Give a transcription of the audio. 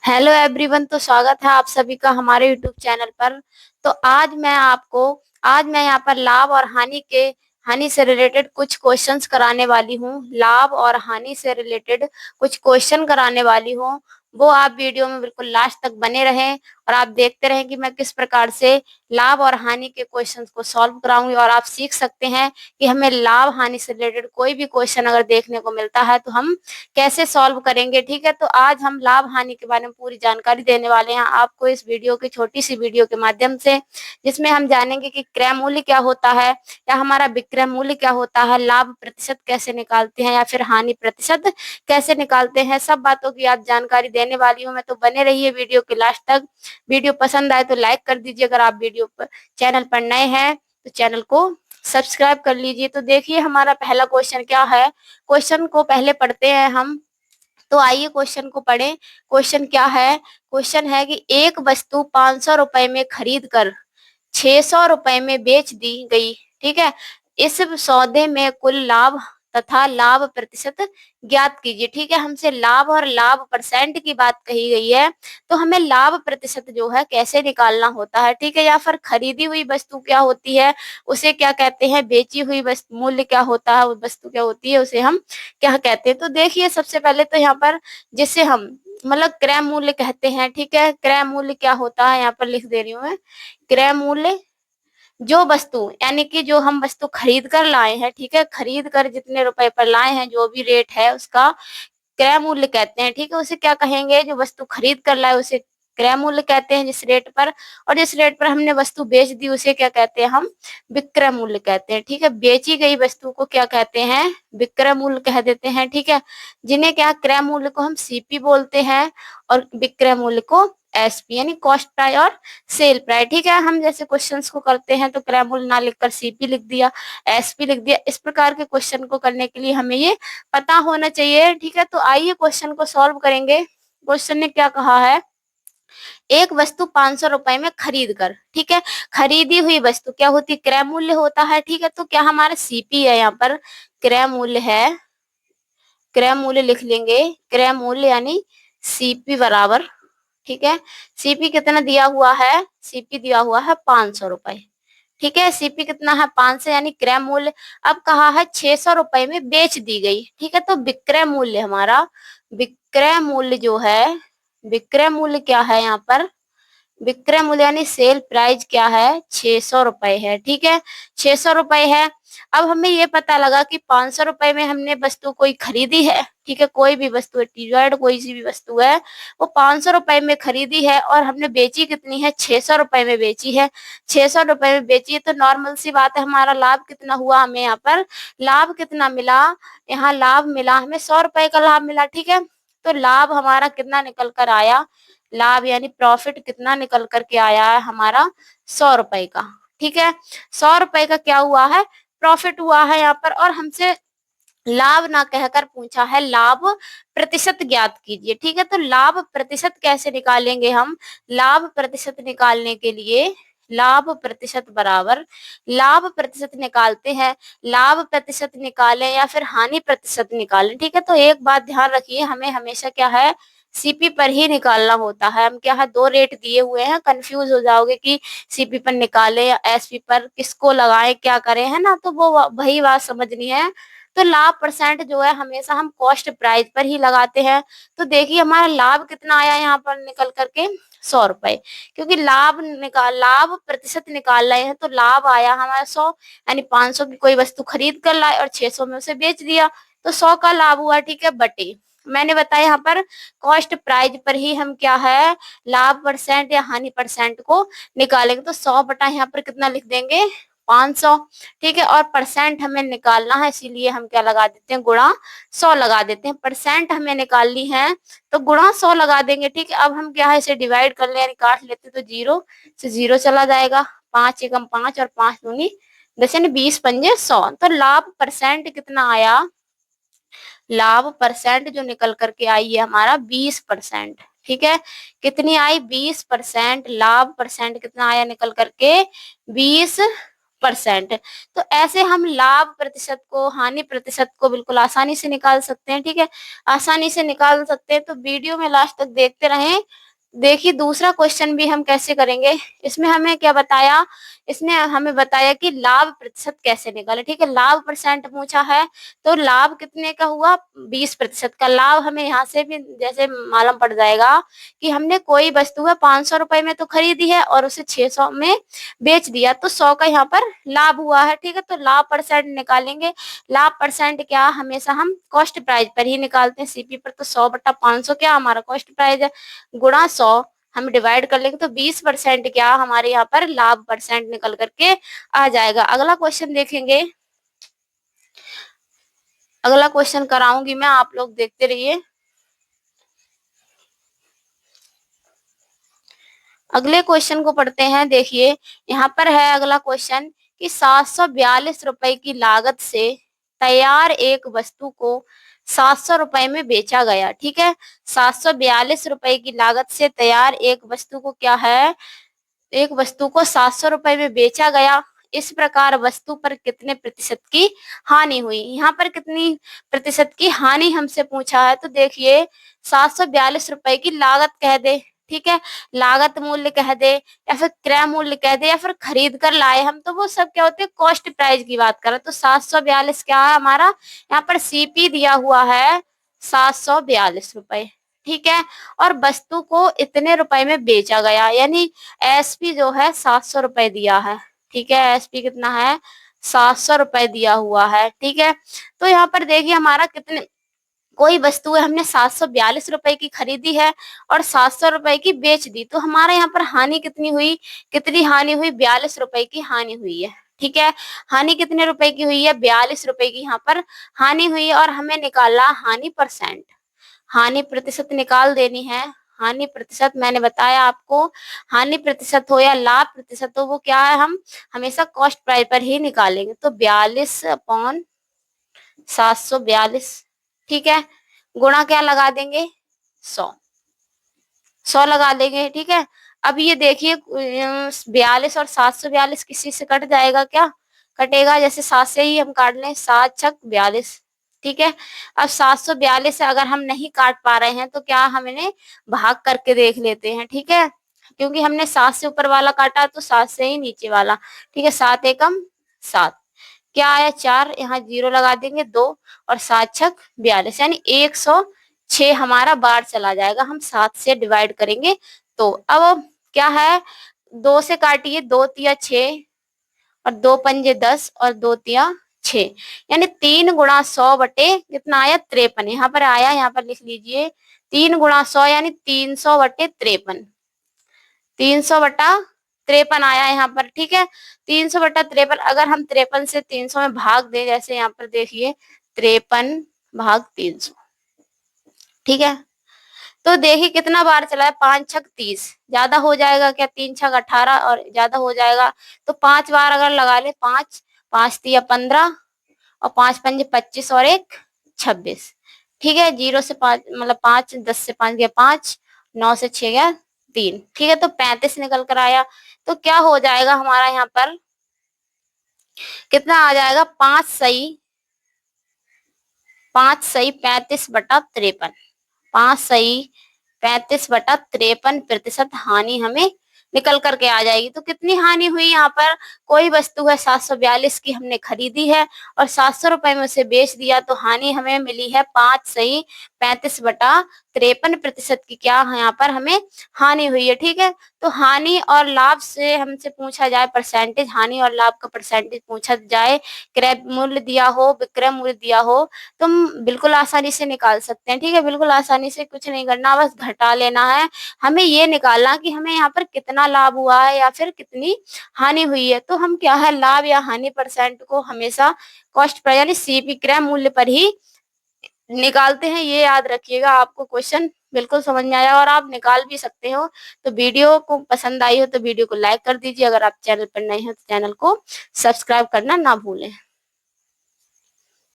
Hello everyone. तो स्वागत है आप सभी का हमारे यूट्यूब चैनल पर। तो आज मैं यहाँ पर लाभ और हानि से रिलेटेड कुछ क्वेश्चंस कराने वाली हूँ। लाभ और हानि से रिलेटेड कुछ क्वेश्चन कराने वाली हूँ। वो आप वीडियो में बिल्कुल लास्ट तक बने रहें और आप देखते रहें कि मैं किस प्रकार से लाभ और हानि के क्वेश्चंस को सॉल्व कराऊंगी। और आप सीख सकते हैं कि हमें लाभ हानि से रिलेटेड कोई भी क्वेश्चन अगर देखने को मिलता है तो हम कैसे सॉल्व करेंगे। ठीक है, तो आज हम लाभ हानि के बारे में पूरी जानकारी देने वाले हैं आपको इस वीडियो की छोटी सी वीडियो के माध्यम से, जिसमें हम जानेंगे कि क्रय मूल्य क्या होता है या हमारा विक्रय मूल्य क्या होता है, लाभ प्रतिशत कैसे निकालते हैं या फिर हानि प्रतिशत कैसे निकालते हैं। सब बातों की आप जानकारी देने वाली हूँ मैं, तो बने रहिए वीडियो के लास्ट तक। वीडियो पसंद आए तो लाइक कर दीजिए। अगर आप वीडियो पर चैनल पर नए हैं तो चैनल को सब्सक्राइब कर लीजिए। तो देखिए हमारा पहला क्वेश्चन क्या है। क्वेश्चन को पहले पढ़ते हैं हम। तो आइए क्वेश्चन को पढ़ें। क्वेश्चन क्या है। क्वेश्चन है कि एक वस्तु 500 रुपए में खरीद कर 600 रुपए में बेच दी गई। ठीक है, इस सौदे में कुल लाभ तथा लाभ प्रतिशत ज्ञात कीजिए। ठीक है, हमसे लाभ और लाभ परसेंट की बात कही गई है, तो हमें लाभ प्रतिशत जो है कैसे निकालना होता है। ठीक है, या फिर खरीदी हुई वस्तु क्या होती है उसे क्या कहते हैं, बेची हुई वस्तु मूल्य क्या होता है, वो वस्तु क्या होती है उसे हम क्या कहते हैं। तो देखिए सबसे पहले तो यहाँ पर जिसे हम मतलब क्रय मूल्य कहते हैं। ठीक है, क्रय मूल्य क्या होता है यहाँ पर लिख दे रही हूँ मैं। क्रय मूल्य जो वस्तु यानी कि जो हम वस्तु खरीद कर लाए हैं, ठीक है, खरीद कर जितने रुपए पर लाए हैं जो भी रेट है उसका क्रय मूल्य कहते हैं। ठीक है, उसे क्या कहेंगे, जो वस्तु खरीद कर लाए उसे क्रय मूल्य कहते हैं जिस रेट पर, और जिस रेट पर हमने वस्तु बेच दी उसे क्या कहते हैं, हम विक्रय मूल्य कहते हैं। ठीक है, बेची गई वस्तु को क्या कहते हैं, विक्रय मूल्य कह देते हैं। ठीक है, जिन्हें क्या क्रय मूल्य को हम सीपी बोलते हैं और विक्रय मूल्य को एसपी यानी कॉस्ट प्राइस और सेल प्राइस। ठीक है, हम जैसे क्वेश्चंस को करते हैं तो क्रय मूल्य ना लिखकर सीपी लिख दिया, एसपी लिख दिया। इस प्रकार के क्वेश्चन को करने के लिए हमें ये पता होना चाहिए। ठीक है, तो आइए क्वेश्चन को सॉल्व करेंगे। क्वेश्चन ने क्या कहा है, एक वस्तु 500 रुपए में खरीद कर, ठीक है, खरीदी हुई वस्तु क्या होती है, क्रय मूल्य होता है। ठीक है, तो क्या हमारा सीपी है यहाँ पर, क्रय मूल्य है, क्रय मूल्य लिख लेंगे। क्रय मूल्य यानी सीपी बराबर, ठीक है, सीपी कितना दिया हुआ है, सीपी दिया हुआ है 500 रुपए। ठीक है, सीपी कितना है 500 यानी क्रय मूल्य। अब कहा है 600 रुपए में बेच दी गई। ठीक है, तो विक्रय मूल्य हमारा, विक्रय मूल्य जो है, विक्रय मूल्य क्या है यहाँ पर, विक्रय मूल्य यानी सेल प्राइस क्या है, 600 रुपए है। ठीक है, 600 रुपए है। अब हमें ये पता लगा कि 500 रुपए में हमने वस्तु कोई खरीदी है। ठीक है, कोई भी वस्तु है, टीजर्ड कोई सी भी वस्तु है, वो 500 रुपए में खरीदी है और हमने बेची कितनी है, 600 रुपए में बेची है। 600 रुपए में बेची है तो नॉर्मल सी बात है, हमारा लाभ कितना हुआ, हमें यहाँ पर लाभ कितना मिला, यहाँ लाभ मिला हमें 100 रुपए का लाभ मिला। ठीक है, तो लाभ हमारा कितना निकल कर आया, लाभ यानी प्रॉफिट कितना निकल करके आया है हमारा, 100 रुपए का। ठीक है, 100 रुपए का क्या हुआ है, प्रॉफिट हुआ है यहाँ पर। और हमसे लाभ ना कहकर पूछा है लाभ प्रतिशत ज्ञात कीजिए। ठीक है, तो लाभ प्रतिशत कैसे निकालेंगे हम, लाभ प्रतिशत निकालने के लिए लाभ प्रतिशत बराबर, लाभ प्रतिशत निकालते हैं, लाभ प्रतिशत निकालें या फिर हानि प्रतिशत निकालें। ठीक है, तो एक बात ध्यान रखिए, हमें हमेशा क्या है, सीपी पर ही निकालना होता है। हम क्या है, दो रेट दिए हुए हैं, कंफ्यूज हो जाओगे कि सीपी पर निकाले या एसपी पर, किसको लगाएं क्या करें, है ना, तो वो वही बात समझनी है। तो लाभ परसेंट जो है हमेशा हम कॉस्ट प्राइस पर ही लगाते हैं। तो देखिए हमारा लाभ कितना आया यहाँ पर निकल करके, 100 रुपए, क्योंकि लाभ प्रतिशत निकाल रहे हैं तो लाभ आया हमारा 100, यानी 500 की कोई वस्तु खरीद कर लाए और 600 में उसे बेच दिया तो 100 का लाभ हुआ। ठीक है, बटे मैंने बताया यहाँ पर कॉस्ट प्राइस पर ही हम क्या है, लाभ परसेंट या हानि परसेंट को निकालेंगे। तो 100 बटा यहाँ पर कितना लिख देंगे, 500। ठीक है, और परसेंट हमें निकालना है इसीलिए हम क्या लगा देते हैं, गुणा 100 लगा देते हैं। परसेंट हमें निकालनी है तो गुणा 100 लगा देंगे। ठीक है, अब हम क्या है, इसे डिवाइड कर ले यानी काट लेते तो 0 से 0 चला जाएगा, 5 एकम 5 और 5 दूनी 10 यानी 20 पंजे 100। तो लाभ परसेंट कितना आया, लाभ परसेंट जो निकल करके आई है हमारा 20%। ठीक है, कितनी आई, 20%। लाभ परसेंट कितना आया निकल करके, 20%। परसेंट। तो ऐसे हम लाभ प्रतिशत को, हानि प्रतिशत को बिल्कुल आसानी से निकाल सकते हैं। ठीक है, आसानी से निकाल सकते हैं। तो वीडियो में लास्ट तक देखते रहें। देखिए दूसरा क्वेश्चन भी हम कैसे करेंगे। इसमें हमें क्या बताया, इसने हमें बताया कि लाभ प्रतिशत कैसे निकाले। ठीक है, लाभ परसेंट पूछा है, तो लाभ कितने का हुआ, 20% का। लाभ हमें यहाँ से भी जैसे मालूम पड़ जाएगा कि हमने कोई वस्तु है 500 रुपए में तो खरीदी है और उसे 600 में बेच दिया, तो 100 का यहाँ पर लाभ हुआ है। ठीक है, तो लाभ परसेंट निकालेंगे। लाभ परसेंट क्या, हमेशा हम कॉस्ट प्राइस पर ही निकालते हैं। सीपी पर तो 100/500 क्या हमारा कॉस्ट प्राइस है, गुणा 100 हम डिवाइड कर लेंगे, तो 20% क्या हमारे यहाँ पर लाभ परसेंट निकल करके आ जाएगा। अगला क्वेश्चन देखेंगे। अगला क्वेश्चन कराऊंगी मैं, आप लोग देखते रहिए। अगले क्वेश्चन को पढ़ते हैं। देखिए यहाँ पर है अगला क्वेश्चन कि 742 रुपए की लागत से तैयार एक वस्तु को 700 रुपए में बेचा गया। ठीक है, 742 रुपए की लागत से तैयार एक वस्तु को क्या है, एक वस्तु को 700 रुपए में बेचा गया। इस प्रकार वस्तु पर कितने प्रतिशत की हानि हुई। यहाँ पर कितनी प्रतिशत की हानि हमसे पूछा है। तो देखिए 742 रुपए की लागत कह दे, ठीक है, लागत मूल्य कह दे या फिर क्रय मूल्य कह दे या फिर खरीद कर लाए हम, तो वो सब क्या होते हैं, कॉस्ट प्राइस की बात करें। तो 742 क्या है हमारा, यहाँ पर सीपी दिया हुआ है 742 रुपए। ठीक है, और वस्तु को इतने रुपए में बेचा गया, यानी एसपी जो है 700 रुपए दिया है। ठीक है, एसपी कितना है, 700 रुपए दिया हुआ है। ठीक है, तो यहाँ पर देखिए हमारा कितने, कोई वस्तु है हमने 742 रुपए की खरीदी है और 700 रुपए की बेच दी, तो हमारे यहाँ पर हानि कितनी हुई, कितनी हानि हुई, 42 रुपए की हानि हुई है। ठीक है, हानि कितने रुपए की हुई है, 42 रुपए की यहाँ पर हानि हुई है। और हमें निकाला हानि परसेंट, हानि प्रतिशत निकाल देनी है। हानि प्रतिशत मैंने बताया आपको, हानि प्रतिशत हो या लाभ प्रतिशत हो, वो क्या है, हम हमेशा कॉस्ट प्राइस पर ही निकालेंगे। तो 42/742, ठीक है, गुणा क्या लगा देंगे, 100 लगा देंगे। ठीक है, अब ये देखिए 42 और 742 किसी से कट जाएगा क्या, कटेगा, जैसे 7 से ही हम काट लें, 7×6 = 42। ठीक है, अब 742 से अगर हम नहीं काट पा रहे हैं तो क्या हम इन्हें भाग करके देख लेते हैं। ठीक है, क्योंकि हमने 7 से ऊपर वाला काटा तो 7 से ही नीचे वाला। ठीक है, 7 एकम 7, क्या आया 4, यहाँ 0 लगा देंगे, 2 और 7×6 = 42, यानी 106 हमारा बार चला जाएगा। हम 7 से डिवाइड करेंगे तो अब क्या है, 2 से काटिए, 2×3 = 6 और 2×5 = 10 और 2×3 = 6, यानी 3×100 बटे कितना आया, 53। यहाँ पर आया, यहाँ पर लिख लीजिए 3×100 यानी 300/53, 300/53 आया यहाँ पर। ठीक है, 300/53, अगर हम 53 से 300 में भाग दें, जैसे यहाँ पर देखिए 53/300। ठीक है, तो देखिए कितना बार चला है, 5×6 = 30, ज्यादा हो जाएगा क्या, 3×6 = 18 और ज्यादा हो जाएगा, तो 5 बार अगर लगा ले, 5 5×3 = 15 और 5×5 = 25 और 1 26। ठीक है, 0 से 5 मतलब 5, 10 से 5 गया 5, 9 से 6 गया 3। ठीक है, तो 35 निकल कर आया। तो क्या हो जाएगा हमारा यहाँ पर, कितना आ जाएगा, 5 सही 35/53, 5 सही 35/53% हानि हमें निकल करके आ जाएगी। तो कितनी हानि हुई यहाँ पर, कोई वस्तु है 742 की हमने खरीदी है और 700 रुपए में उसे बेच दिया, तो हानि हमें मिली है 5 सही 35/53% की क्या यहाँ पर हमें हानि हुई है। ठीक है, तो हानि और लाभ से हमसे पूछा जाए परसेंटेज, हानि और लाभ का परसेंटेज पूछा जाए, क्रय मूल्य दिया हो, विक्रय मूल्य दिया हो, तुम बिल्कुल आसानी से निकाल सकते हैं। ठीक है, बिल्कुल आसानी से, कुछ नहीं करना, बस घटा लेना है। हमें ये निकालना कि हमें यहाँ पर कितना लाभ हुआ है या फिर कितनी हानि हुई है। तो हम क्या है, लाभ या हानि परसेंट को हमेशा कॉस्ट प्राइस यानी सीपी क्रय मूल्य पर ही निकालते हैं। ये याद रखिएगा, आपको क्वेश्चन बिल्कुल समझ में आया और आप निकाल भी सकते हो। तो वीडियो को पसंद आई हो तो वीडियो को लाइक कर दीजिए, अगर आप चैनल पर नए हैं तो चैनल को सब्सक्राइब करना ना भूलें।